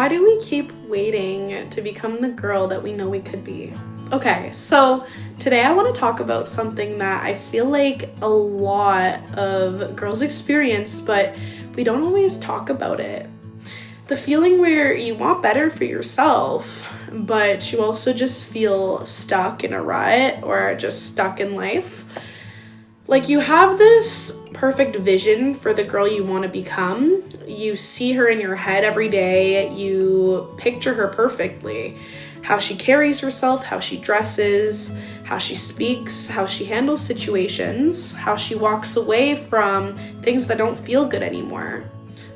Why do we keep waiting to become the girl that we know we could be? Okay, so today I want to talk about something that I feel like a lot of girls experience, but we don't always talk about it. The feeling where you want better for yourself, but you also just feel stuck in a rut or just stuck in life. Like you have this perfect vision for the girl you want to become. You see her in your head every day. You picture her perfectly. How she carries herself, how she dresses, how she speaks, how she handles situations, how she walks away from things that don't feel good anymore.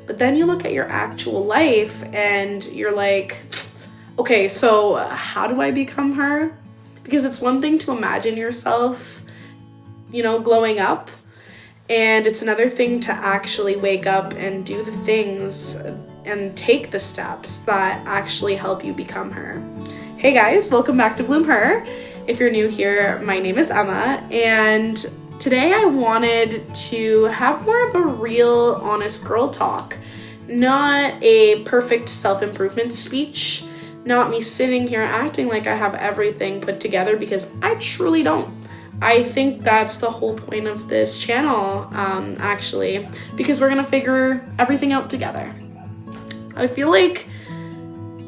But then you look at your actual life and you're like, okay, so how do I become her? Because it's one thing to imagine yourself, glowing up. And it's another thing to actually wake up and do the things and take the steps that actually help you become her. Hey guys, welcome back to Bloom Her. If you're new here, my name is Emma, and today I wanted to have more of a real, honest girl talk. Not a perfect self-improvement speech, not me sitting here acting like I have everything put together, because I truly don't. I think that's the whole point of this channel, actually, because we're gonna figure everything out together. I feel like,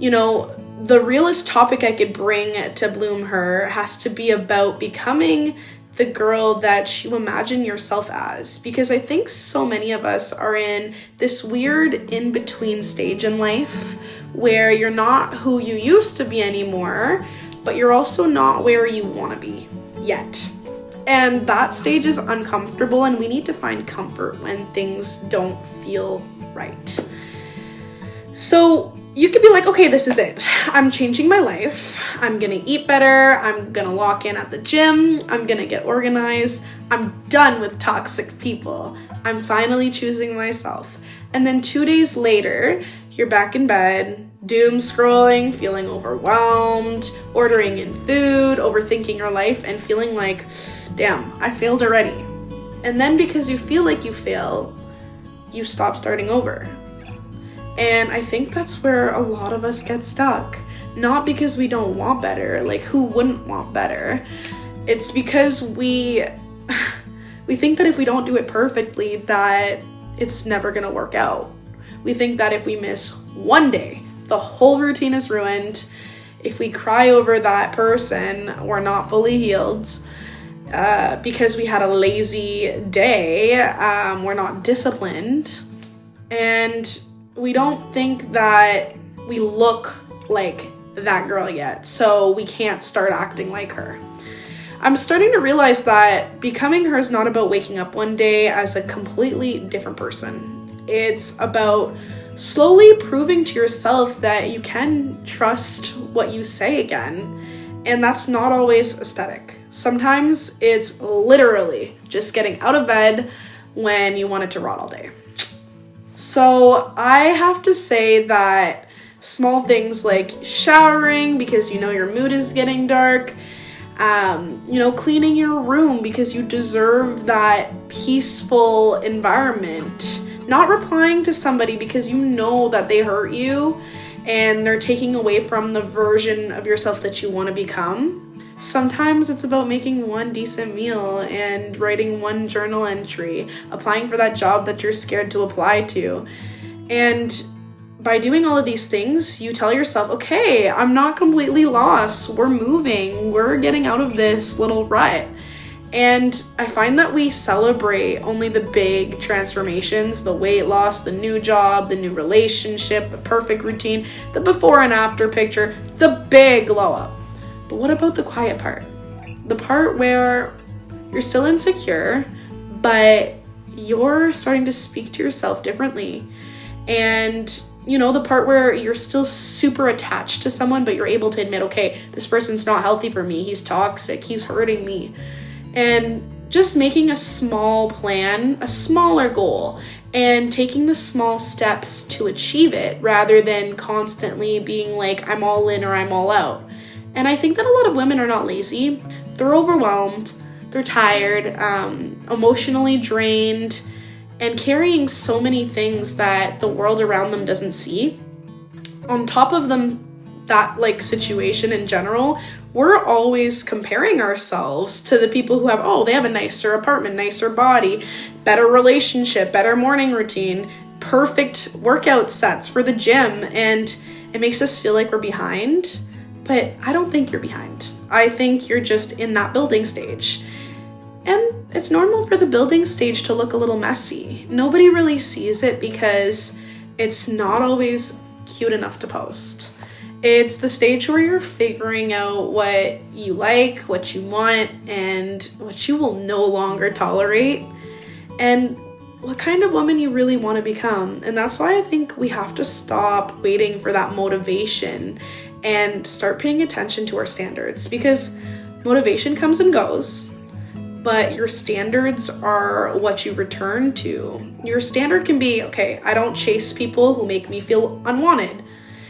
the realest topic I could bring to Bloom Her has to be about becoming the girl that you imagine yourself as, because I think so many of us are in this weird in-between stage in life where you're not who you used to be anymore, but you're also not where you want to be yet. And that stage is uncomfortable, and we need to find comfort when things don't feel right. So you could be like, okay, this is it. I'm changing my life. I'm gonna eat better. I'm gonna lock in at the gym. I'm gonna get organized. I'm done with toxic people. I'm finally choosing myself. And then 2 days later, you're back in bed, doom scrolling, feeling overwhelmed, ordering in food, overthinking your life, and feeling like, damn, I failed already. And then because you feel like you fail, you stop starting over. And I think that's where a lot of us get stuck. Not because we don't want better, like who wouldn't want better? It's because we think that if we don't do it perfectly, that it's never gonna work out. We think that if we miss one day, the whole routine is ruined. If we cry over that person, we're not fully healed. Because we had a lazy day, we're not disciplined. And we don't think that we look like that girl yet, so we can't start acting like her. I'm starting to realize that becoming her is not about waking up one day as a completely different person. It's about slowly proving to yourself that you can trust what you say again. And that's not always aesthetic. Sometimes it's literally just getting out of bed when you want it to rot all day. So I have to say that small things like showering because your mood is getting dark, cleaning your room because you deserve that peaceful environment, not replying to somebody because you know that they hurt you and they're taking away from the version of yourself that you want to become. Sometimes it's about making one decent meal and writing one journal entry, applying for that job that you're scared to apply to. And by doing all of these things, you tell yourself, okay, I'm not completely lost. We're moving. We're getting out of this little rut. And I find that we celebrate only the big transformations, the weight loss, the new job, the new relationship, the perfect routine, the before and after picture, the big glow up. But what about the quiet part? The part where you're still insecure, but you're starting to speak to yourself differently. And, the part where you're still super attached to someone, but you're able to admit, okay, this person's not healthy for me. He's toxic. He's hurting me. And just making a small plan, a smaller goal, and taking the small steps to achieve it rather than constantly being like, I'm all in or I'm all out. And I think that a lot of women are not lazy. They're overwhelmed, they're tired, emotionally drained, and carrying so many things that the world around them doesn't see. on top of them, that like situation in general, we're always comparing ourselves to the people who have, oh, they have a nicer apartment, nicer body, better relationship, better morning routine, perfect workout sets for the gym, and it makes us feel like we're behind. But I don't think you're behind. I think you're just in that building stage. And it's normal for the building stage to look a little messy. Nobody really sees it because it's not always cute enough to post. It's the stage where you're figuring out what you like, what you want, and what you will no longer tolerate, and what kind of woman you really want to become. And that's why I think we have to stop waiting for that motivation and start paying attention to our standards, because motivation comes and goes, but your standards are what you return to. Your standard can be, okay, I don't chase people who make me feel unwanted.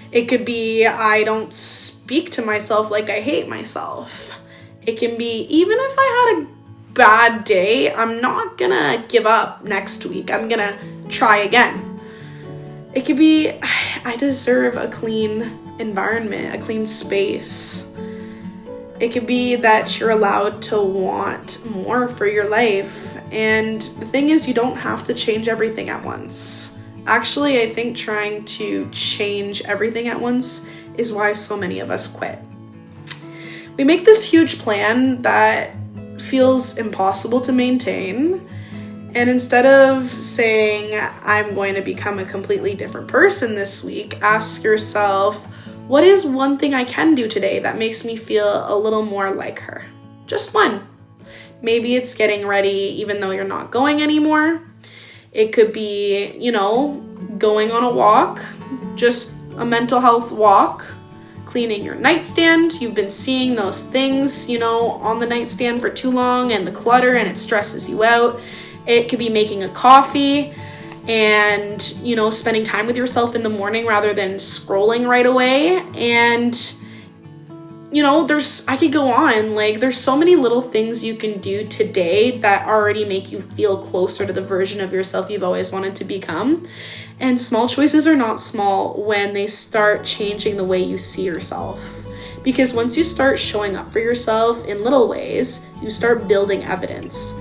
It could be, I don't speak to myself like I hate myself. It can be, even if I had a bad day, I'm not gonna give up next week. I'm gonna try again. It could be, I deserve a clean environment, a clean space. It could be that you're allowed to want more for your life. And the thing is, you don't have to change everything at once. Actually, I think trying to change everything at once is why so many of us quit. We make this huge plan that feels impossible to maintain. And instead of saying, I'm going to become a completely different person this week, ask yourself, what is one thing I can do today that makes me feel a little more like her? Just one. Maybe it's getting ready even though you're not going anymore. It could be, going on a walk, just a mental health walk, cleaning your nightstand. You've been seeing those things, on the nightstand for too long, and the clutter, and it stresses you out. It could be making a coffee and, spending time with yourself in the morning rather than scrolling right away. And, I could go on, there's so many little things you can do today that already make you feel closer to the version of yourself you've always wanted to become. And small choices are not small when they start changing the way you see yourself. Because once you start showing up for yourself in little ways, you start building evidence.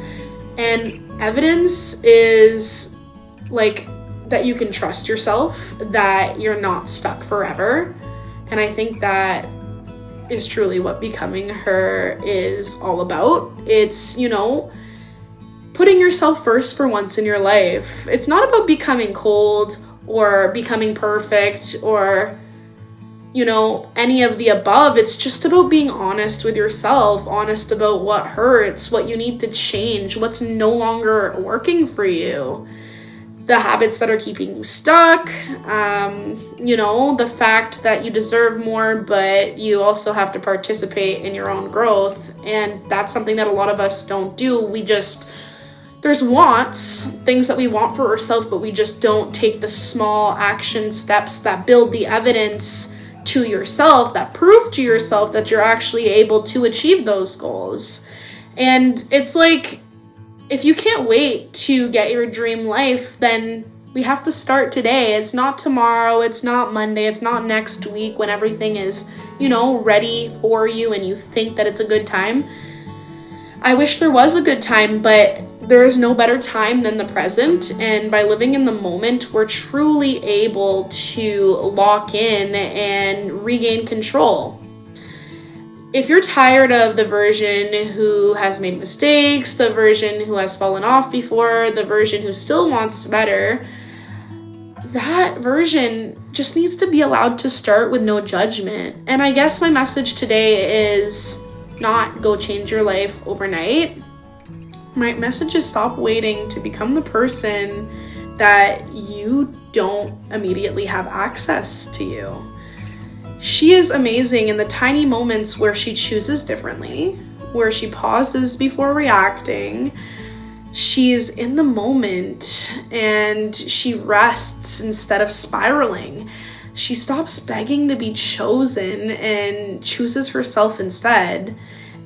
And evidence is that you can trust yourself, that you're not stuck forever. And I think that is truly what becoming her is all about. It's, putting yourself first for once in your life. It's not about becoming cold or becoming perfect or, any of the above. It's just about being honest with yourself, honest about what hurts, what you need to change, what's no longer working for you, the habits that are keeping you stuck, the fact that you deserve more, but you also have to participate in your own growth. And that's something that a lot of us don't do. There's wants, things that we want for ourselves, but we just don't take the small action steps that build the evidence to yourself, that prove to yourself that you're actually able to achieve those goals. And it's like, if you can't wait to get your dream life, then we have to start today. It's not tomorrow, it's not Monday, it's not next week when everything is, ready for you and you think that it's a good time. I wish there was a good time, but there is no better time than the present. And by living in the moment, we're truly able to lock in and regain control. If you're tired of the version who has made mistakes, the version who has fallen off before, the version who still wants better, that version just needs to be allowed to start with no judgment. And I guess my message today is not go change your life overnight. My message is stop waiting to become the person that you don't immediately have access to you. She is amazing in the tiny moments where she chooses differently, where she pauses before reacting. She's in the moment and she rests instead of spiraling. She stops begging to be chosen and chooses herself instead.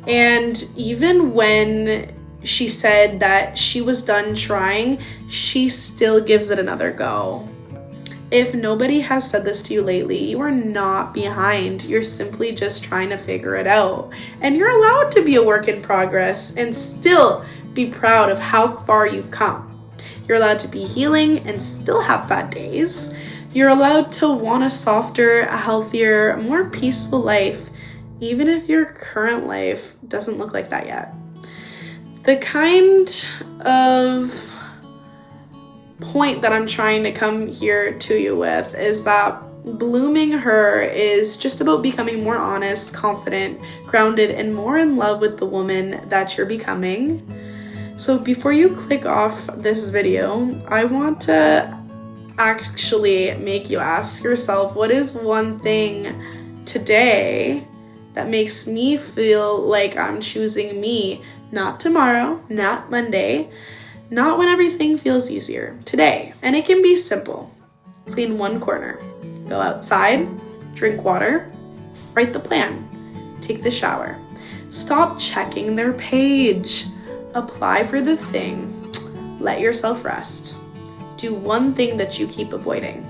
And even when she said that she was done trying, she still gives it another go. If nobody has said this to you lately, you are not behind. You're simply just trying to figure it out. And you're allowed to be a work in progress and still be proud of how far you've come. You're allowed to be healing and still have bad days. You're allowed to want a softer, healthier, more peaceful life, even if your current life doesn't look like that yet. The kind of point that I'm trying to come here to you with is that blooming her is just about becoming more honest, confident, grounded, and more in love with the woman that you're becoming. So before you click off this video, I want to actually make you ask yourself, what is one thing today that makes me feel like I'm choosing me? Not tomorrow, not Monday, not when everything feels easier. Today. And it can be simple. Clean one corner. Go outside, drink water, write the plan, take the shower. Stop checking their page. Apply for the thing. Let yourself rest. Do one thing that you keep avoiding.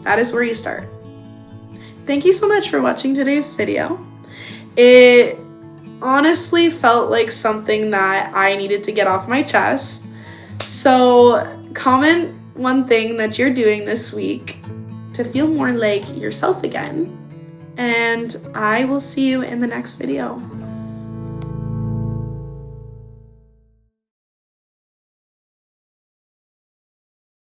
That is where you start. Thank you so much for watching today's video. It honestly felt like something that I needed to get off my chest. So comment one thing that you're doing this week to feel more like yourself again. And I will see you in the next video.